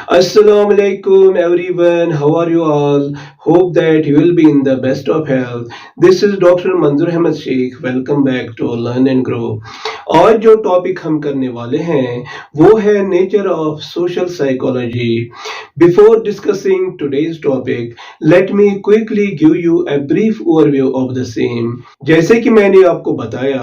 Assalamu alaikum everyone. How are you all? Hope that you will be in the best of health. This is Dr. Manzoor Ahmed Sheikh. Welcome back to Learn and Grow. आज जो topic हम करने वाले हैं वो है nature of social psychology. Before discussing today's topic, let me quickly give you a brief overview of the same. जैसे कि मैंने आपको बताया,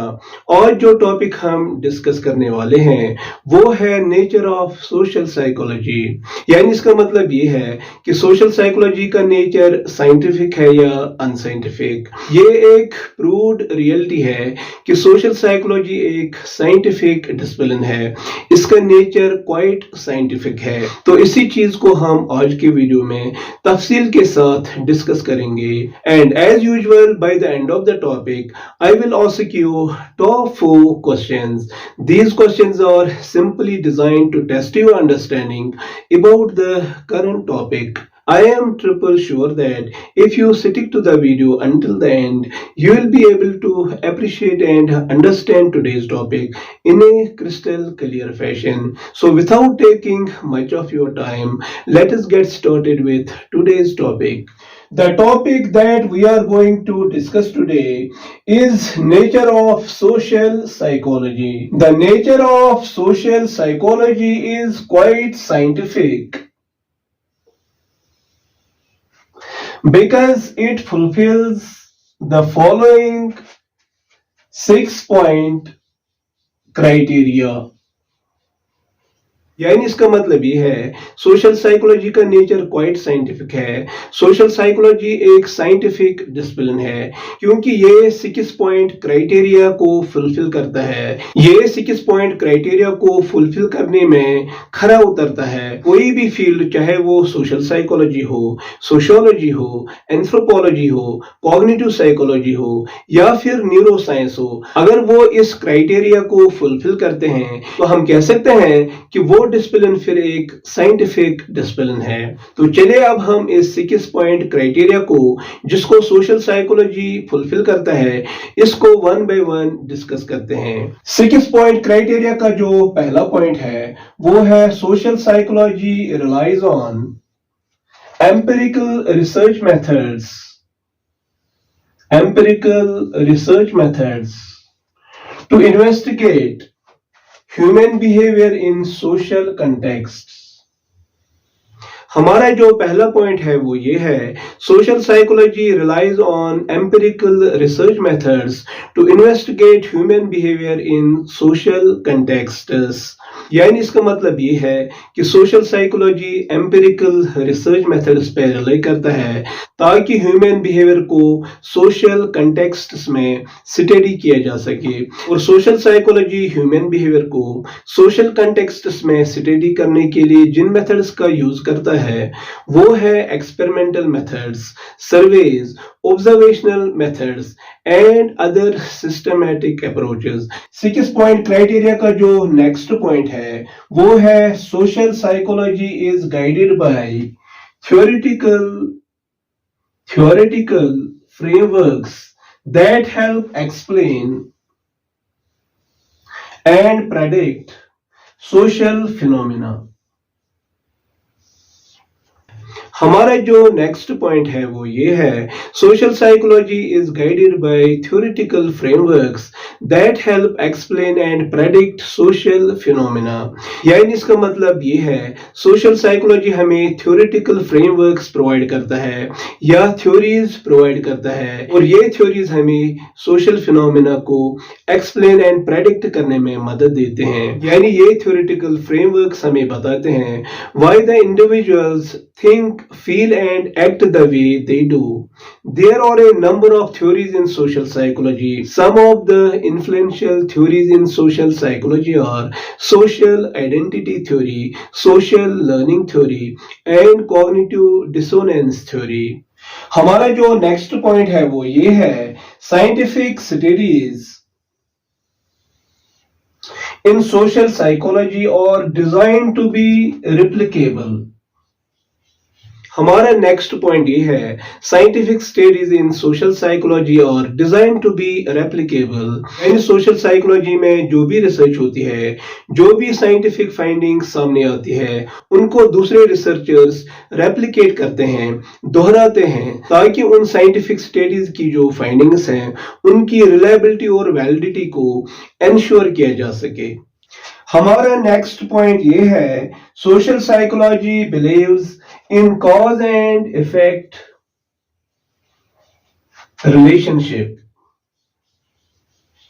आज जो टॉपिक हम डिस्कस करने वाले हैं वो है नेचर ऑफ सोशल साइकोलॉजी. यानी इसका मतलब ये है कि सोशल साइकोलॉजी का नेचर साइंटिफिक है या अनसाइंटिफिक. ये एक प्रूव्ड रियलिटी है कि सोशल साइकोलॉजी एक साइंटिफिक डिसिप्लिन है. इसका नेचर क्वाइट साइंटिफिक है. तो इसी चीज को हम आज के वीडियो में तफसील के साथ डिस्कस करेंगे. And as usual by the end of the topic I will ask you top 4 questions. These questions are simply designed to test your understanding about the current topic. I am triple sure that if you stick to the video until the end, you will be able to appreciate and understand today's topic in a crystal clear fashion. So without taking much of your time, let us get started with today's topic. The topic that we are going to discuss today is nature of social psychology. The nature of social psychology is quite scientific because it fulfills the following 6-point criteria. यानी इसका मतलब ये है social psychology का nature quite scientific है. Social psychology एक scientific discipline है क्योंकि ये 6 पॉइंट क्राइटेरिया को फुलफिल करता है. ये 6 पॉइंट क्राइटेरिया को फुलफिल करने में खरा उतरता है. कोई भी फील्ड, चाहे वो सोशल साइकोलॉजी हो, सोशियोलॉजी हो, एंथ्रोपोलॉजी हो, कॉग्निटिव साइकोलॉजी हो या फिर न्यूरो साइंस हो, अगर वो इस क्राइटेरिया को फुलफिल करते हैं तो हम कह सकते हैं कि वो डिसिप्लिन फिर एक साइंटिफिक डिसिप्लिन है. तो चलिए अब हम इस 6 पॉइंट क्राइटेरिया को, जिसको सोशल साइकोलॉजी फुलफिल करता है, इसको वन बाय वन डिस्कस करते हैं. 6 पॉइंट क्राइटेरिया का जो पहला पॉइंट है वो है social psychology relies on empirical research methods. Empirical research methods to investigate human behavior in social contexts. हमारा जो पहला पॉइंट है वो ये है social psychology relies on empirical research methods to investigate human behaviour in social contexts. यानी इसका मतलब ये है कि social psychology empirical research methods पे रिलाई करता है ताकि ह्यूमन बिहेवियर को सोशल कंटेक्स्ट्स में स्टडी किया जा सके. और सोशल साइकोलॉजी ह्यूमन बिहेवियर को सोशल कंटेक्स्ट्स में स्टडी करने के लिए जिन मेथड्स का यूज करता है वो है experimental methods, surveys, observational methods and other systematic approaches. 6 point criteria का जो नेक्स्ट पॉइंट है वो है social psychology is guided by theoretical frameworks that help explain and predict social phenomena. हमारा जो नेक्स्ट पॉइंट है वो ये है social psychology is guided by theoretical frameworks that help explain and predict social phenomena. यानी इसका मतलब ये है सोशल साइकोलॉजी हमें थ्योरेटिकल फ्रेमवर्क्स प्रोवाइड करता है या थ्योरीज प्रोवाइड करता है और ये थ्योरीज हमें सोशल फिनोमेना को एक्सप्लेन एंड प्रेडिक्ट करने में मदद देते हैं. यानी ये थ्योरेटिकल फ्रेमवर्क्स हमें बताते हैं why the individuals think, feel and act the way they do. There are a number of theories in social psychology. Some of the influential theories in social psychology are social identity theory, social learning theory and cognitive dissonance theory. हमारा जो next point है वो ये है scientific studies in social psychology are designed to be replicable. हमारा next point ये है, scientific studies in social psychology और डिजाइन टू बी रेप्लिकेबल। यानी सोशल साइकोलॉजी में जो भी रिसर्च होती है, जो भी साइंटिफिक फाइंडिंग्स सामने आती है, उनको दूसरे रिसर्चर्स रेप्लिकेट करते हैं, दोहराते हैं, ताकि उन साइंटिफिक स्टडीज की जो फाइंडिंग्स हैं उनकी रिलायबिलिटी और वैलिडिटी को इंश्योर किया जा सके। हमारा नेक्स्ट पॉइंट ये है, social psychology believes in cause and effect relationship.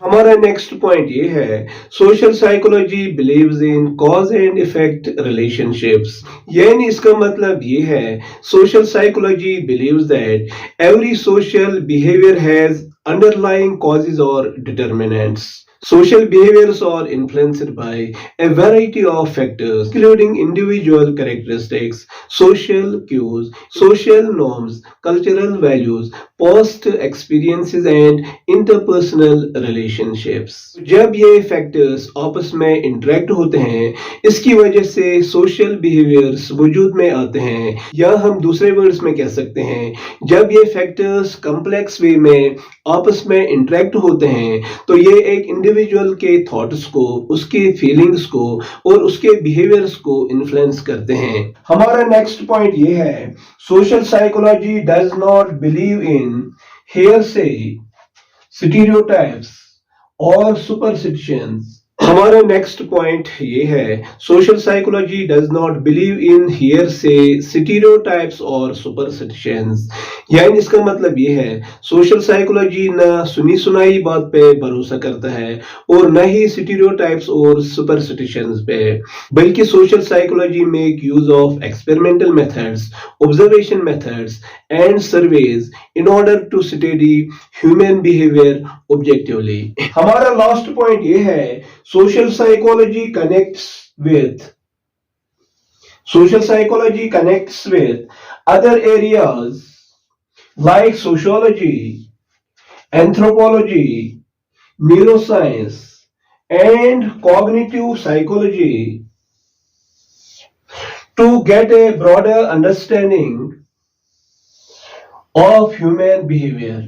हमारा नेक्स्ट पॉइंट ये है, social psychology believes in cause and effect relationships. यानी इसका मतलब ये है, social psychology believes that every social behaviour has underlying causes or determinants. Social behaviors are influenced by a variety of factors, including individual characteristics, social cues, social norms, cultural values, past experiences and interpersonal relationships. जब ये factors आपस में interact होते हैं, इसकी वजह से social behaviors वजूद में आते हैं, या हम दूसरे वर्ड्स में कह सकते हैं, जब ये factors complex way में आपस में इंटरेक्ट होते हैं, तो ये एक इंडिविजुअल के थॉट्स को, उसके फीलिंग्स को और उसके बिहेवियर्स को इन्फ्लुएंस करते हैं। हमारा नेक्स्ट पॉइंट ये है, social psychology does not believe in hearsay, stereotypes और सुपरस्टिशंस। हमारा नेक्स्ट पॉइंट ये है, social psychology does not believe in hearsay, stereotypes और सुपरस्टिशंस। यानी इसका मतलब ये है, सोशल साइकोलॉजी ना सुनी सुनाई बात पे भरोसा करता है और न ही स्टीरियोटाइप्स और सुपरस्टिशंस पे, बल्कि social psychology make use of experimental methods, observation methods and surveys in order to study human behaviour objectively. हमारा लास्ट पॉइंट ये है, social psychology connects with other areas like sociology, anthropology, neuroscience and cognitive psychology to get a broader understanding of human behavior.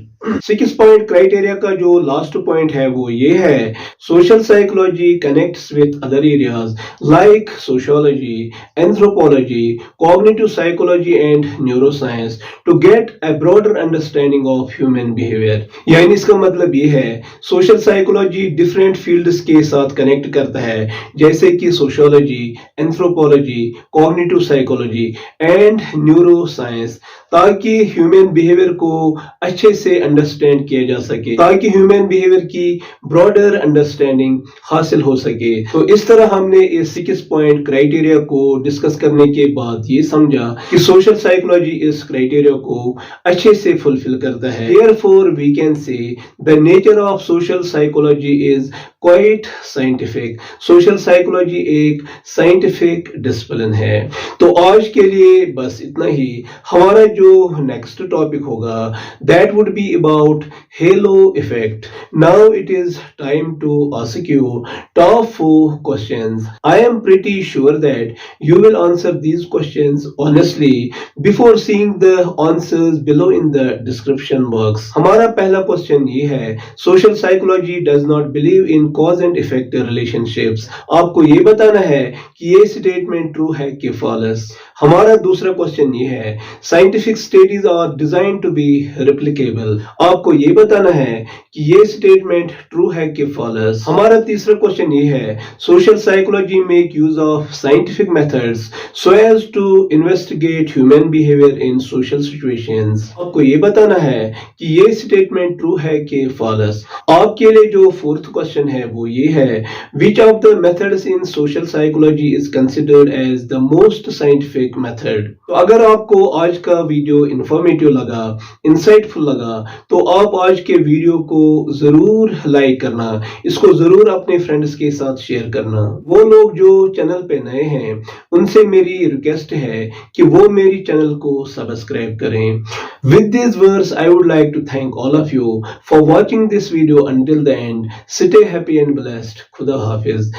6 point criteria का जो last point है वो ये है, social psychology connects with other areas like sociology, anthropology, cognitive psychology and neuroscience to get a broader understanding of human behaviour. यानी इसका मतलब ये है, सोशल साइकोलॉजी डिफरेंट फील्ड्स के साथ कनेक्ट करता है, जैसे कि sociology, anthropology, cognitive psychology and neuroscience, ताकि ह्यूमन बिहेवियर को अच्छे से अंडरस्टैंड किया जा सके, ताकि ह्यूमन बिहेवियर की ब्रॉडर अंडरस्टैंडिंग हासिल हो सके। तो इस तरह हमने इस 6 पॉइंट क्राइटेरिया को डिस्कस करने के बाद ये समझा कि सोशल साइकोलॉजी इस क्राइटेरिया को अच्छे से फुलफिल करता है। Therefore, we can say the nature of social psychology is quite scientific. Social psychology एक साइंटिफिक डिसिप्लिन है। तो आज के लिए बस इतना ही। हमारा जो नेक्स्ट टॉपिक होगा, that would be about halo effect. Now it is time to ask you top 4 questions. I am pretty sure that you will answer these questions honestly before seeing the answers below in the description box. हमारा पहला question ये है, social psychology does not believe in cause and effect relationships. आपको ये बताना है कि ये स्टेटमेंट ट्रू है कि फॉल्स। हमारा दूसरा क्वेश्चन ये है, scientific studies are designed to be replicable. आपको ये बताना है कि ये स्टेटमेंट ट्रू है कि फॉल्स। हमारा तीसरा क्वेश्चन ये है, social psychology make use of scientific methods so as to investigate human behaviour in social situations. आपको ये बताना है कि ये स्टेटमेंट ट्रू है कि फॉल्स। आपके लिए जो फोर्थ क्वेश्चन है वो ये है, which of the methods in social psychology is considered as the most scientific method. तो अगर आपको आज का वीडियो इंफॉर्मेटिव लगा, इंसाइटफुल लगा, तो आप आज के वीडियो को जरूर लाइक करना, इसको जरूर अपने फ्रेंड्स के साथ शेयर करना। वो लोग जो चैनल पे नए हैं, उनसे मेरी रिक्वेस्ट है कि वो मेरी चैनल को सब्सक्राइब करें। With these words, I would like to thank all of you for watching this video until the end. Stay happy and blessed. Khuda Hafiz.